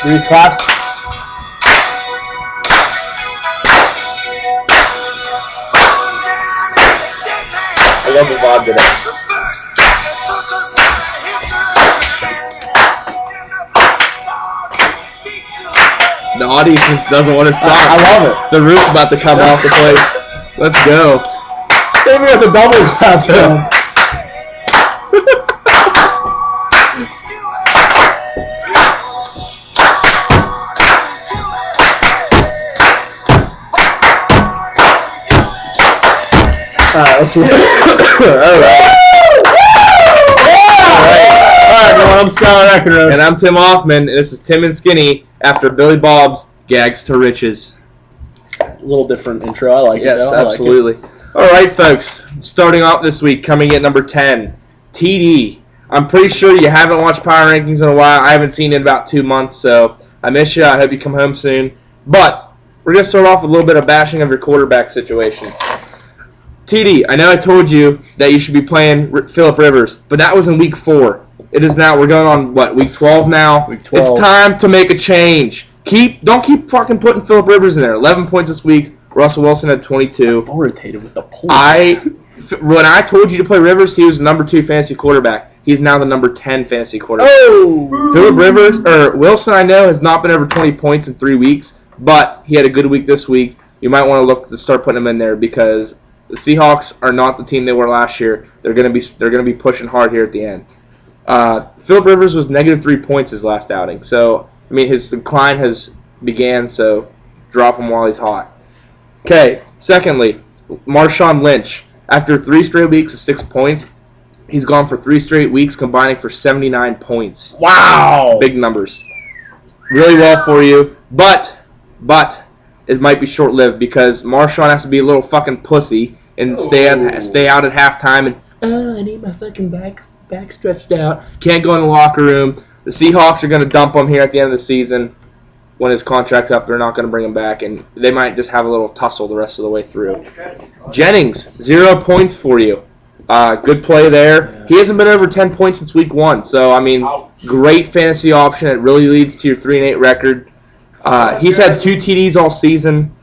Three claps. I love the vibe today. The audience just doesn't want to stop. I love it. The roof's about to come off the place. Let's go. They even got the double claps going. Let's All right, everyone, I'm Skyler Eckenrode. And I'm Tim Hoffman, and this is Tim and Skinny after Billy Bob's Gags to Riches. A little different intro. I like it. Yes, though. I absolutely. Like it. All right, folks. Starting off this week, coming in number 10, TD. I'm pretty sure you haven't watched Power Rankings in a while. I haven't seen it in about 2 months, so I miss you. I hope you come home soon. But we're going to start off with a little bit of bashing of your quarterback situation. TD, I know I told you that you should be playing Phillip Rivers, but that was in week 4. It is now. We're going on, week 12 now? Week 12. It's time to make a change. Don't keep fucking putting Phillip Rivers in there. 11 points this week. Russell Wilson had 22. Authoritative with the points. When I told you to play Rivers, he was the number 2 fantasy quarterback. He's now the number 10 fantasy quarterback. Oh! Phillip Rivers, or Wilson, I know, has not been over 20 points in 3 weeks, but he had a good week this week. You might want to look to start putting him in there because the Seahawks are not the team they were last year. They're going to be pushing hard here at the end. Phillip Rivers was negative 3 points his last outing. So, I mean, his decline has began, so drop him while he's hot. Okay, secondly, Marshawn Lynch. After 3 straight weeks of 6 points, he's gone for 3 straight weeks, combining for 79 points. Wow! Big numbers. Really well for you, but it might be short-lived because Marshawn has to be a little fucking pussy and stay out at halftime and, I need my fucking back stretched out. Can't go in the locker room. The Seahawks are going to dump him here at the end of the season. When his contract's up, they're not going to bring him back, and they might just have a little tussle the rest of the way through. Jennings, 0 points for you. Good play there. Yeah. He hasn't been over 10 points since week 1, so, I mean, great fantasy option. It really leads to your 3-8 record. He's had 2 TDs all season,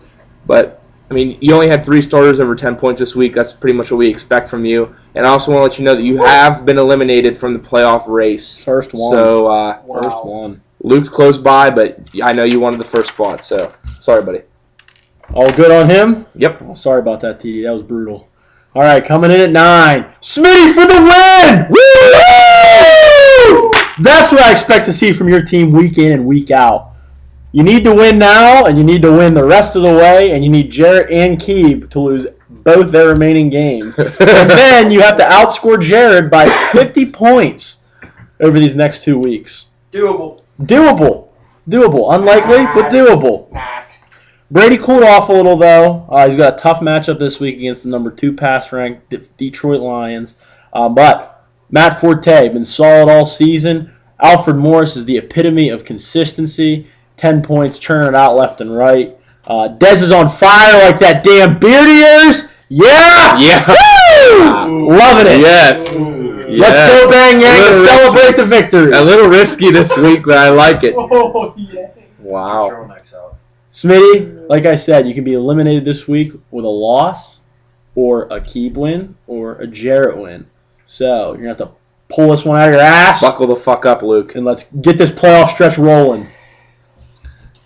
but, I mean, you only had 3 starters over 10 points this week. That's pretty much what we expect from you. And I also want to let you know that you have been eliminated from the playoff race. First one. So, First one. Luke's close by, but I know you wanted the first spot, so sorry, buddy. All good on him? Yep. Oh, sorry about that, TD. That was brutal. All right, coming in at 9. Smitty for the win! Woo! That's what I expect to see from your team week in and week out. You need to win now, and you need to win the rest of the way, and you need Jarrett and Keeb to lose both their remaining games. And then you have to outscore Jared by 50 points over these next 2 weeks. Doable. Unlikely, but doable. Brady cooled off a little, though. He's got a tough matchup this week against the number 2 pass-ranked Detroit Lions. But Matt Forte, been solid all season. Alfred Morris is the epitome of consistency. 10 points, churning it out left and right. Dez is on fire like that damn beard of yours. Yeah! Yeah. Woo! Loving it. Yes. Let's go bang yang and celebrate the victory. A little risky this week, but I like it. Oh, yeah. Wow. Smitty, like I said, you can be eliminated this week with a loss or a Keeb win or a Jarrett win. So you're going to have to pull this one out of your ass. Buckle the fuck up, Luke. And let's get this playoff stretch rolling.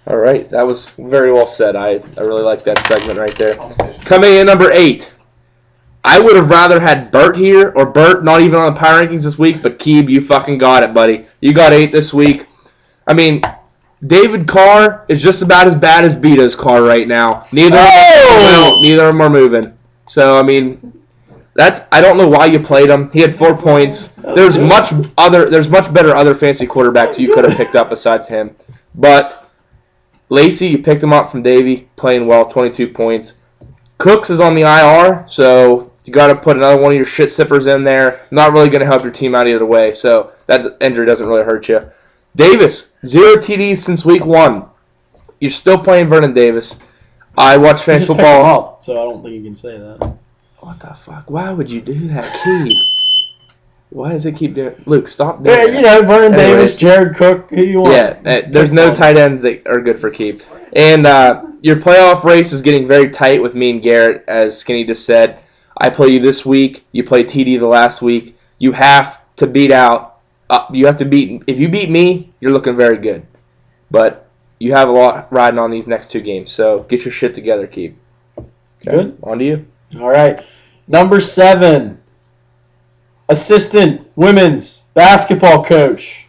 All right. That was very well said. I really like that segment right there. Coming in number 8. I would have rather had Bert here, or Bert not even on the power rankings this week, but Keeb, you fucking got it, buddy. You got 8 this week. I mean, David Carr is just about as bad as Beto's Carr right now. Neither of them are moving. So, I mean, I don't know why you played him. He had 4 points. There's much better other fantasy quarterbacks you could have picked up besides him. But Lacey, you picked him up from Davey, playing well, 22 points. Cooks is on the IR, so you got to put another one of your shit sippers in there. Not really going to help your team out either way, so that injury doesn't really hurt you. Davis, 0 TDs since week 1. You're still playing Vernon Davis. I watch fantasy football. So I don't think you can say that. What the fuck? Why would you do that, Keeb? Why does it keep doing? Luke, stop doing Yeah, that. you know, Vernon Anyways. Davis, Jared Cook, who you want? Yeah, there's no tight ends that are good for keep. And your playoff race is getting very tight with me and Garrett, as Skinny just said. I play you this week. You play TD the last week. You have to beat out. If you beat me, you're looking very good. But you have a lot riding on these next 2 games. So get your shit together, Keep. Okay. Good. On to you. All right. Number 7. Assistant women's basketball coach,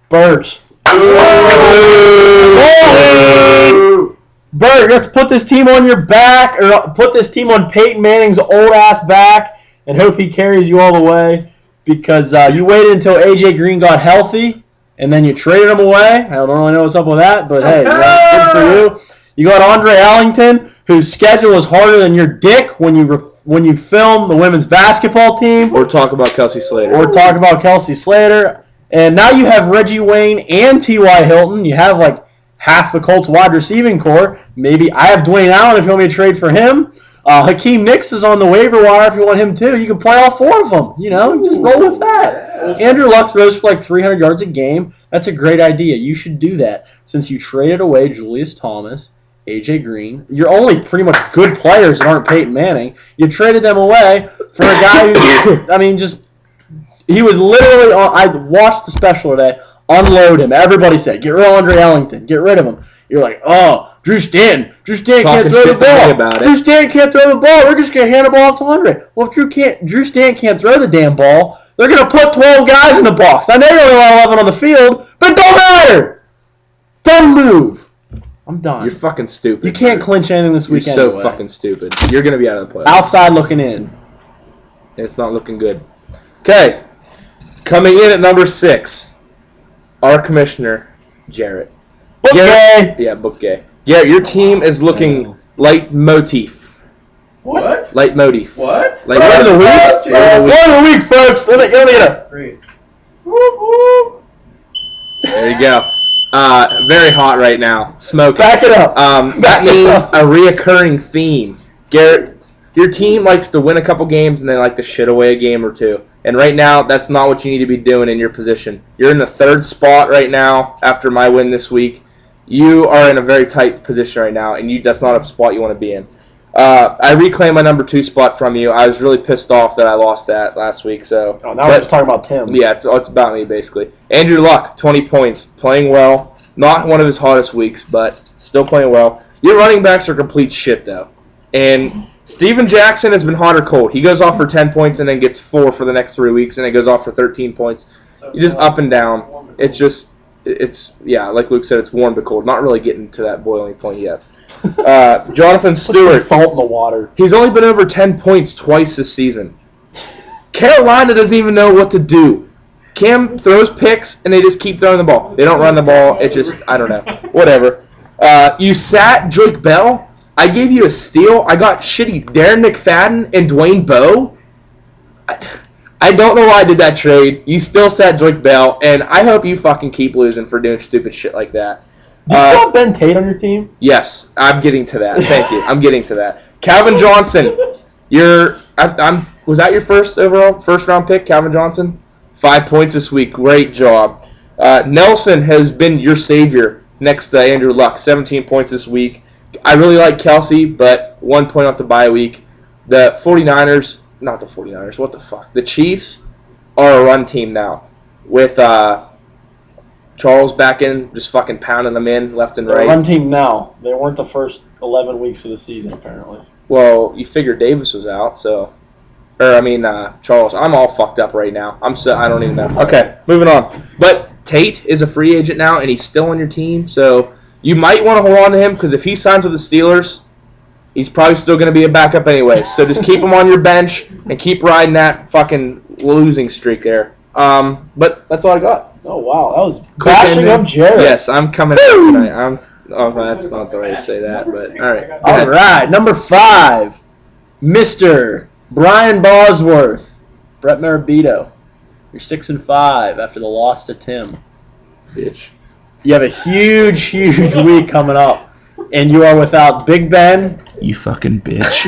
Bert. Bert, you have to put this team on your back, or put this team on Peyton Manning's old-ass back, and hope he carries you all the way, because you waited until A.J. Green got healthy, and then you traded him away. I don't really know what's up with that, but hey, good for you. You got Andre Allington, whose schedule is harder than your dick when you film the women's basketball team. Or talk about Kelsey Slater. And now you have Reggie Wayne and T.Y. Hilton. You have like half the Colts wide receiving core. Maybe I have Dwayne Allen if you want me to trade for him. Hakeem Nicks is on the waiver wire if you want him too. You can play all 4 of them. You know, just roll with that. Andrew Luck throws for like 300 yards a game. That's a great idea. You should do that since you traded away Julius Thomas, A.J. Green. You're only pretty much good players that aren't Peyton Manning. You traded them away for a guy who, he was literally on. I watched the special today. Unload him. Everybody said, get rid of Andre Ellington. Get rid of him. You're like, oh, Drew Stanton. Drew Stanton can't throw the ball. Drew Stanton can't throw the ball. We're just going to hand the ball off to Andre. Well, if Drew Stanton can't throw the damn ball, they're going to put 12 guys in the box. I know you're only allowed 11 on the field, but it don't matter. Dumb move. I'm done. You're fucking stupid. You can't clinch anything this weekend. You're so fucking stupid. You're going to be out of the playoffs. Outside looking in. It's not looking good. Okay. Coming in at number 6, our commissioner, Jarrett. Book gay. Yeah, book gay. Garrett, your team is looking leitmotif. What? Leitmotif. What? Word of the week? Word of the week, folks. Let me get a... Great. There you go. Very hot right now. Smoking. Back it up. That means a reoccurring theme. Garrett, your team likes to win a couple games and they like to shit away a game or 2. And right now, that's not what you need to be doing in your position. You're in the 3rd spot right now after my win this week. You are in a very tight position right now, and that's not a spot you want to be in. I reclaimed my number 2 spot from you. I was really pissed off that I lost that last week. So now we're just talking about Tim. Yeah, it's about me, basically. Andrew Luck, 20 points, playing well. Not one of his hottest weeks, but still playing well. Your running backs are complete shit, though. And Steven Jackson has been hot or cold. He goes off for 10 points and then gets 4 for the next 3 weeks, and it goes off for 13 points. You just up and down. Yeah, like Luke said, it's warm but cold. Not really getting to that boiling point yet. Jonathan Stewart. Salt in the water. He's only been over 10 points twice this season. Carolina doesn't even know what to do. Cam throws picks, and they just keep throwing the ball. They don't run the ball. It just, I don't know. Whatever. You sat Drake Bell. I gave you a steal. I got shitty Darren McFadden and Dwayne Bowe. I don't know why I did that trade. You still sat Drake Bell, and I hope you fucking keep losing for doing stupid shit like that. Do you still have Ben Tate on your team? Yes, I'm getting to that. Thank you. I'm getting to that. Calvin Johnson, was that your first round pick, Calvin Johnson? 5 points this week. Great job. Nelson has been your savior next to Andrew Luck. 17 points this week. I really like Kelsey, but 1 point off the bye week. The 49ers, not the 49ers, what the fuck? The Chiefs are a run team now with Charles back in, just fucking pounding them in left and They're right. a run team now. They weren't the first 11 weeks of the season, apparently. Well, you figure Davis was out, so... Charles. I'm all fucked up right now. I don't even know. Okay, moving on. But Tate is a free agent now, and he's still on your team, so you might want to hold on to him, because if he signs with the Steelers, he's probably still going to be a backup anyway. So just keep him on your bench and keep riding that fucking losing streak there. But that's all I got. Oh, wow. That was bashing up Jared. Yes, I'm coming out tonight. That's not the way to say that, but all right. All right, number 5, Mr. Brian Bosworth, Brett Marabito. You're 6-5 after the loss to Tim. Bitch. You have a huge, huge week coming up, and you are without Big Ben. You fucking bitch.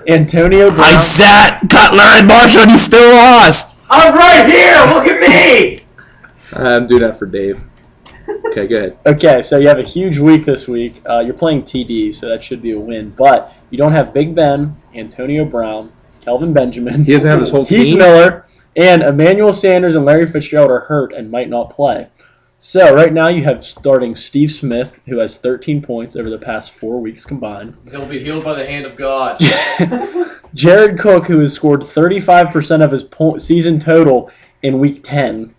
Antonio Brown. I sat Cutler and Marshall, and you still lost. I'm right here. Look at me. I'm doing that for Dave. Okay, go ahead. Okay, so you have a huge week this week. You're playing TD, so that should be a win. But you don't have Big Ben, Antonio Brown, Kelvin Benjamin. He doesn't have his whole Heath team. Miller, and Emmanuel Sanders and Larry Fitzgerald are hurt and might not play. So right now you have starting Steve Smith, who has 13 points over the past 4 weeks combined. He'll be healed by the hand of God. Jared Cook, who has scored 35% of his season total in Week 10.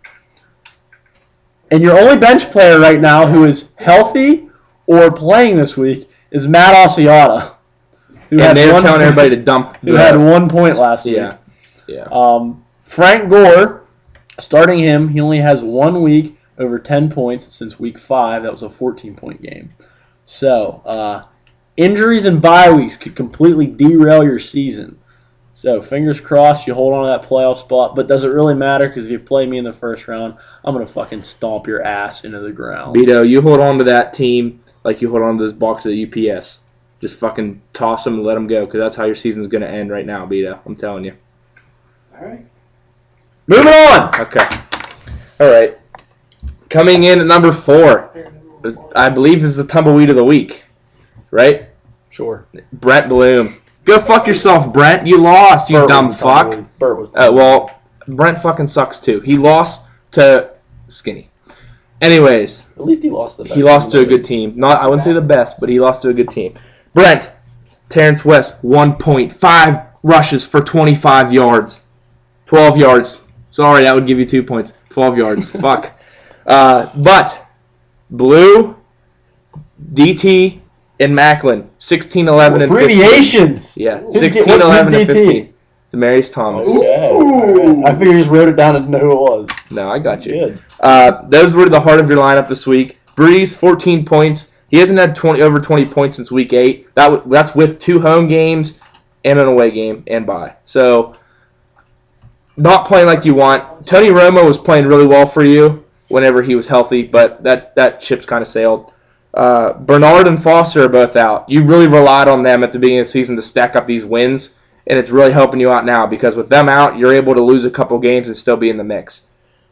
And your only bench player right now who is healthy or playing this week is Matt Asiata. And they're telling everybody to dump. Who had 1 point last week. Yeah. Frank Gore, starting him, he only has 1 week over 10 points since Week 5. That was a 14-point game. So, injuries and bye weeks could completely derail your season. So, fingers crossed you hold on to that playoff spot. But does it really matter? Because if you play me in the first round, I'm going to fucking stomp your ass into the ground. Beto, you hold on to that team like you hold on to this box at UPS. Just fucking toss them and let them go, because that's how your season's going to end right now, Beto. I'm telling you. All right. Moving on. Okay. All right. Coming in at number 4, I believe is the tumbleweed of the week, right? Sure. Brent Bloom. Go fuck yourself, Brent. You lost, you dumb fuck. Bert was Well, Brent fucking sucks too. He lost to Skinny. Anyways, at least he lost the best. he lost to a good team. Not, I wouldn't say the best, but he lost to a good team. Brent, Terrence West, 1.5 rushes for 25 yards. 12 yards. Sorry, that would give you 2 points. 12 yards. Fuck. But Blue, DT, and Macklin, 16, 11, and 15. Abbreviations. Yeah, Who's 16, who's 11, and DT? 15. Demarius Thomas. Okay. I figured you just wrote it down and know who it was. No, I got you. Good. Those were the heart of your lineup this week. Breeze, 14 points. He hasn't had over 20 points since Week 8. That's with 2 home games and an away game and bye. So, not playing like you want. Tony Romo was playing really well for you whenever he was healthy, but that ship's kind of sailed. Bernard and Foster are both out. You really relied on them at the beginning of the season to stack up these wins, and it's really helping you out now because with them out, you're able to lose a couple games and still be in the mix.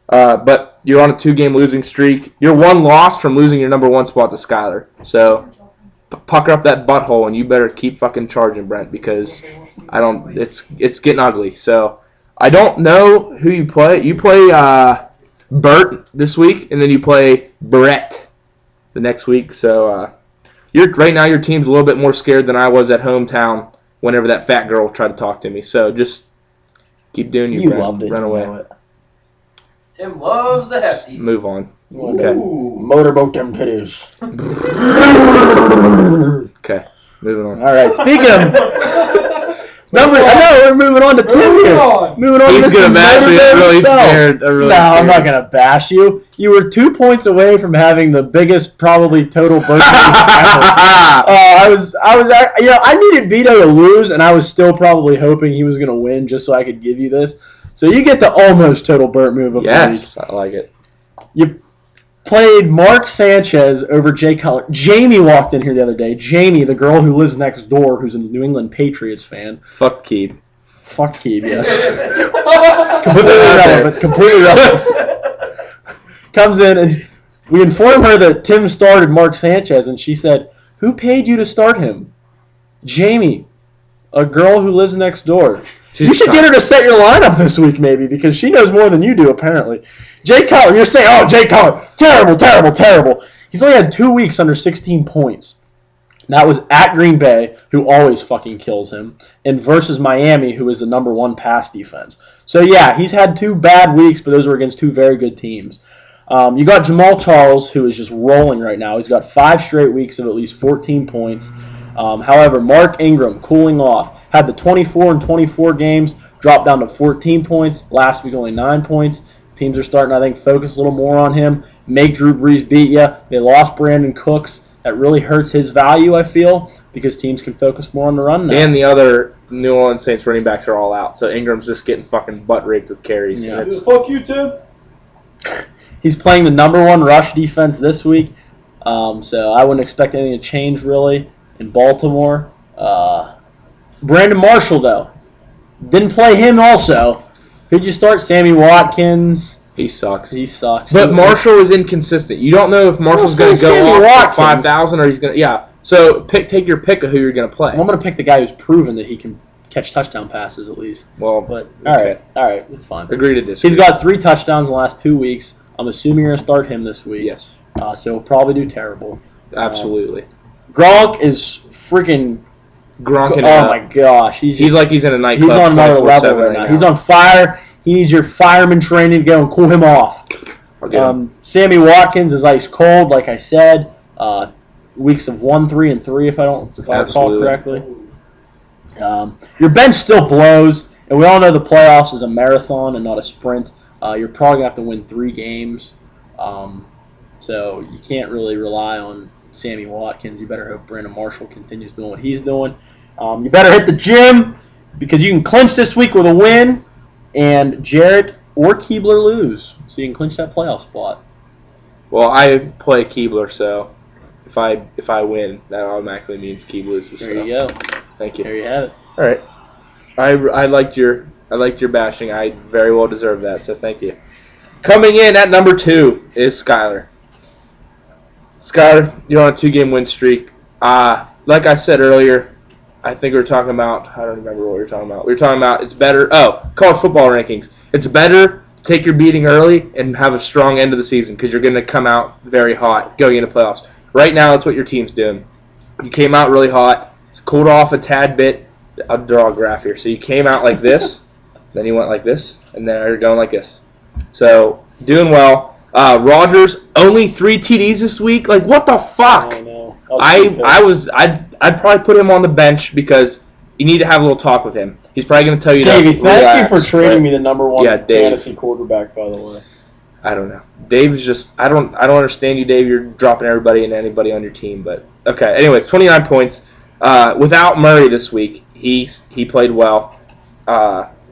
But you're on a 2-game losing streak. You're 1 loss from losing your number 1 spot to Skyler. So pucker up that butthole, and you better keep fucking charging, Brent, because it's getting ugly. So I don't know who you play. You play Bert this week, and then you play Brett the next week. So right now your team's a little bit more scared than I was at hometown whenever that fat girl tried to talk to me. So just keep doing your loved it. Run away. You know it. Tim loves the hefties. Move on. Okay. Motorboat them titties. Okay. Moving on. All right. Speaking of numbers, I know we're moving on to Tim here. Moving on. He's to gonna bash me. I'm really scared. No, I'm not gonna bash you. You were 2 points away from having the biggest, probably total birthday ever. I needed Vito to lose, and I was still probably hoping he was gonna win just so I could give you this. So you get the almost total Burt move of the week. Yes, I like it. You played Mark Sanchez over Jay Cutler. Jamie walked in here the other day. Jamie, the girl who lives next door, who's a New England Patriots fan. Fuck Keeb. Fuck Keeb, yes. Completely relevant. Comes in and we inform her that Tim started Mark Sanchez, and she said, "Who paid you to start him?" Jamie, a girl who lives next door. You should get her to set your lineup this week, maybe, because she knows more than you do, apparently. Jay Cutler, you're saying, oh, Jay Cutler, terrible, terrible, terrible. He's only had 2 weeks under 16 points. That was at Green Bay, who always fucking kills him, and versus Miami, who is the number 1 pass defense. So, yeah, he's had 2 bad weeks, but those were against 2 very good teams. You got Jamal Charles, who is just rolling right now. He's got 5 straight weeks of at least 14 points. However, Mark Ingram, cooling off, had the 24 and 24 games, dropped down to 14 points. Last week, only 9 points. Teams are starting, I think, focus a little more on him. Make Drew Brees beat you. They lost Brandon Cooks. That really hurts his value, I feel, because teams can focus more on the run now. And the other New Orleans Saints running backs are all out, so Ingram's just getting fucking butt raped with carries. Yeah. Fuck you, Tim. He's playing the number 1 rush defense this week, so I wouldn't expect anything to change, really, in Baltimore. Brandon Marshall, though, didn't play him also. Who'd you start? Sammy Watkins. He sucks. He sucks. But Marshall is inconsistent. You don't know if Marshall's going to go off for 5,000 or he's going to. Yeah. So take your pick of who you're going to play. I'm going to pick the guy who's proven that he can catch touchdown passes at least. Well, but okay. all right, it's fine. Agree to disagree. He's got 3 touchdowns in the last 2 weeks. I'm assuming you're going to start him this week. Yes. So he'll probably do terrible. Absolutely. Gronk is freaking. Gronk. Oh my gosh, he's like he's in a nightclub. He's on another level right now. He's on fire. He needs your fireman training to go and cool him off. Sammy Watkins is ice cold, like I said. Weeks of 1, 3, and 3, if I recall correctly. Your bench still blows, and we all know the playoffs is a marathon and not a sprint. You're probably gonna have to win 3 games, so you can't really rely on Sammy Watkins. You better hope Brandon Marshall continues doing what he's doing. You better hit the gym because you can clinch this week with a win, and Jarrett or Keebler lose, so you can clinch that playoff spot. Well, I play Keebler, so if I win, that automatically means Keeb loses. There you go. Thank you. There you have it. All right. I liked your bashing. I very well deserve that, so thank you. Coming in at number 2 is Skyler. Skyler, you're on a 2-game win streak. Like I said earlier, I think we were talking about, I don't remember what we were talking about. We were talking about it's better, college football rankings. It's better to take your beating early and have a strong end of the season because you're going to come out very hot going into playoffs. Right now, that's what your team's doing. You came out really hot, cooled off a tad bit. I'll draw a graph here. So you came out like this, then you went like this, and then you're going like this. So, doing well. Rodgers, only 3 TDs this week? Like, what the fuck? I know. I'd probably put him on the bench because you need to have a little talk with him. He's probably going to tell you Davey, thank you for trading right? me the number 1 Dave. fantasy quarterback, by the way. I don't know. Dave's just I don't understand you, Dave. You're dropping everybody and anybody on your team, but okay. Anyways, 29 points. Without Murray this week, he played well.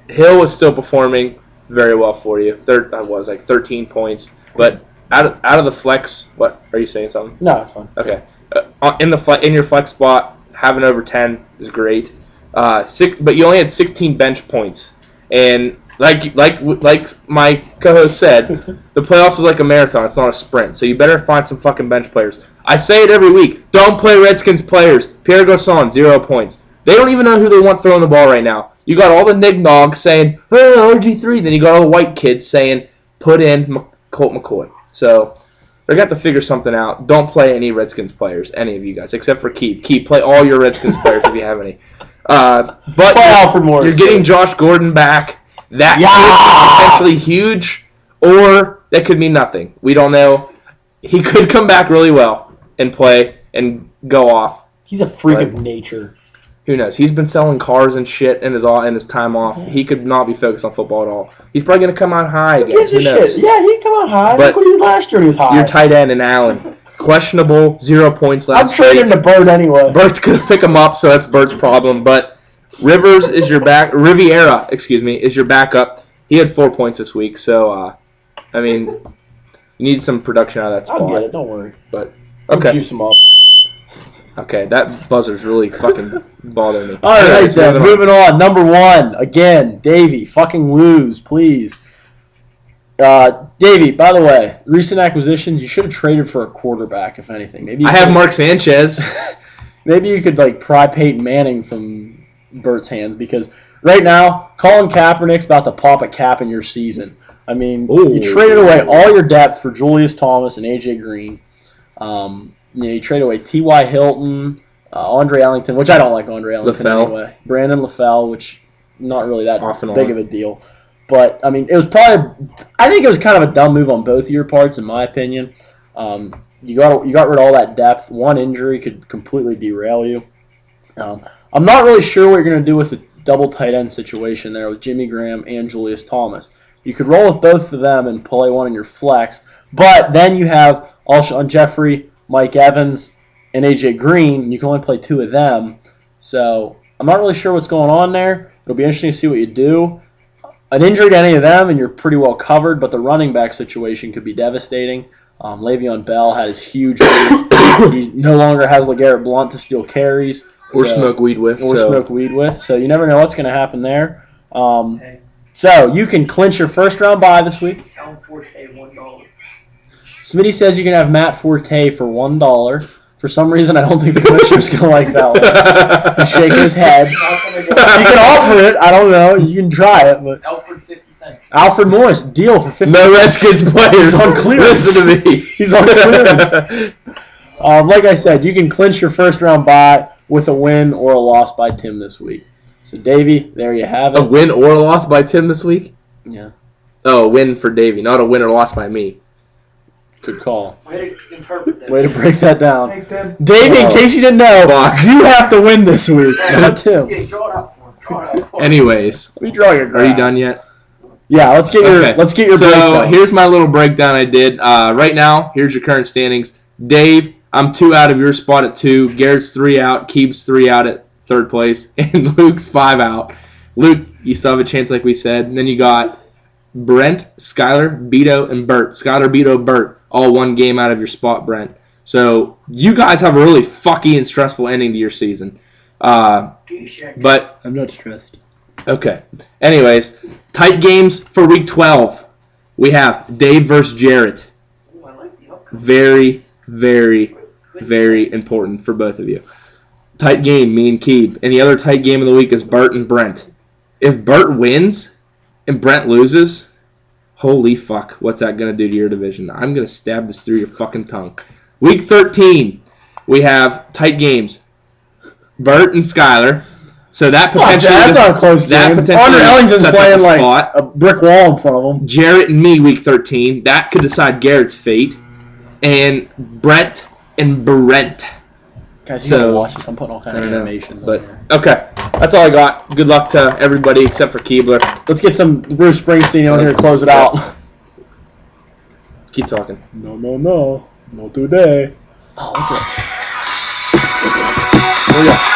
Hill was still performing very well for you. 13 points. But out of the flex, what are you saying? Something? No, it's fine. Okay. In your flex spot, having over 10 is great. But you only had 16 bench points, and like my co-host said, the playoffs is like a marathon. It's not a sprint. So you better find some fucking bench players. I say it every week. Don't play Redskins players. Pierre Garçon, 0 points. They don't even know who they want throwing the ball right now. You got all the nignogs saying, oh, RG3. Then you got all the white kids saying, put in Colt McCoy. So they're going to have to figure something out. Don't play any Redskins players, any of you guys, except for Keep. Play all your Redskins players if you have any. But Alfred Morris, you're getting Josh Gordon back. That could be potentially huge, or that could mean nothing. We don't know. He could come back really well and play and go off. He's a freak of nature. Who knows? He's been selling cars and shit in his time off. Yeah. He could not be focused on football at all. He's probably going to come out high again. Who knows? Shit? Yeah, he can come out high. Look what he did last year when he was high. Your tight end and Allen. Questionable, 0 points last week. I'm trading him to Bird anyway. Bert's going to pick him up, so that's Bert's problem. But Riviera, is your backup. He had 4 points this week, so, you need some production out of that spot. I'll get it, don't worry. But, okay. Juice him up. Okay, that buzzer's really fucking bothering me. All right, then, moving on. Number 1, again, Davey, fucking lose, please. Davey, by the way, recent acquisitions, you should have traded for a quarterback, if anything. Maybe I have Mark Sanchez. Maybe you could, pry Peyton Manning from Bert's hands, because right now, Colin Kaepernick's about to pop a cap in your season. You traded away all your depth for Julius Thomas and A.J. Green. You trade away T.Y. Hilton, Andre Ellington, which I don't like Andre Ellington anyway. Brandon LaFell, which not really that big of a deal. But, it was I think it was kind of a dumb move on both of your parts, in my opinion. You got rid of all that depth. One injury could completely derail you. I'm not really sure what you're going to do with the double tight end situation there with Jimmy Graham and Julius Thomas. You could roll with both of them and play one in your flex, but then you have Alshon Jeffrey, Mike Evans, and A.J. Green. You can only play 2 of them. So I'm not really sure what's going on there. It'll be interesting to see what you do. An injury to any of them, and you're pretty well covered, but the running back situation could be devastating. Le'Veon Bell had his huge lead. He no longer has LeGarrette Blount to steal carries. Or smoke weed with. So you never know what's going to happen there. So you can clinch your first round bye this week. Tell him Forte $1. Smitty says you can have Matt Forte for $1. For some reason, I don't think the commissioner's going to like that one. He's shaking his head. Not gonna go. You can offer it. I don't know. You can try it. But Alfred 50 cents. Alfred Morris, deal for 50. No Redskins players. He's on clearance. Listen to me. He's on clearance. Like I said, you can clinch your first round bye with a win or a loss by Tim this week. So, Davey, there you have A it. win or a loss by Tim this week? Yeah, Oh, a win for Davey, not a win or loss by me. good call. Way to interpret that. Way to break that down. Thanks, Tim. Davey, in Oh, case you didn't know, fuck. you have to win this week. Not Tim. Okay, draw it out for him. Draw it out for him. Anyways, Let me draw your graph. are you done yet? Yeah, let's get your So breakdown. here's my little breakdown I did. Right now, here's your current standings. Dave, I'm 2 out of your spot at 2. Garrett's 3 out. Keeb's 3 out at 3rd place. And Luke's 5 out. Luke, you still have a chance like we said. And then you got Brent, Skyler, Beto, and Bert. Skyler, Beto, Bert, all 1 game out of your spot, Brent. So you guys have a really fucky and stressful ending to your season. But, I'm not stressed. okay. Anyways, tight games for week 12. We have Dave versus Jarrett. Ooh, I like the outcome. Very, very, very important for both of you. Tight game, me and Keeb. And the other tight game of the week is Bert and Brent. If Bert wins and Brent loses, holy fuck, what's that going to do to your division? I'm going to stab this through your fucking tongue. Week 13, we have tight games. Bert and Skyler. So that potentially... That's not a close that game. potentially Andre Ellington's sets up playing a like spot. a brick wall in front of him. Jarrett and me, week 13. That could decide Garrett's fate. And Brent and Brent. Guys, you So- gotta watch this. I'm putting all kinds I of don't know, animations but on there. okay, that's all I got. Good luck to everybody except for Keebler. Let's get some Bruce Springsteen on here to close it out. Keep talking. No, no, no. Not today. Oh, okay. Here we go.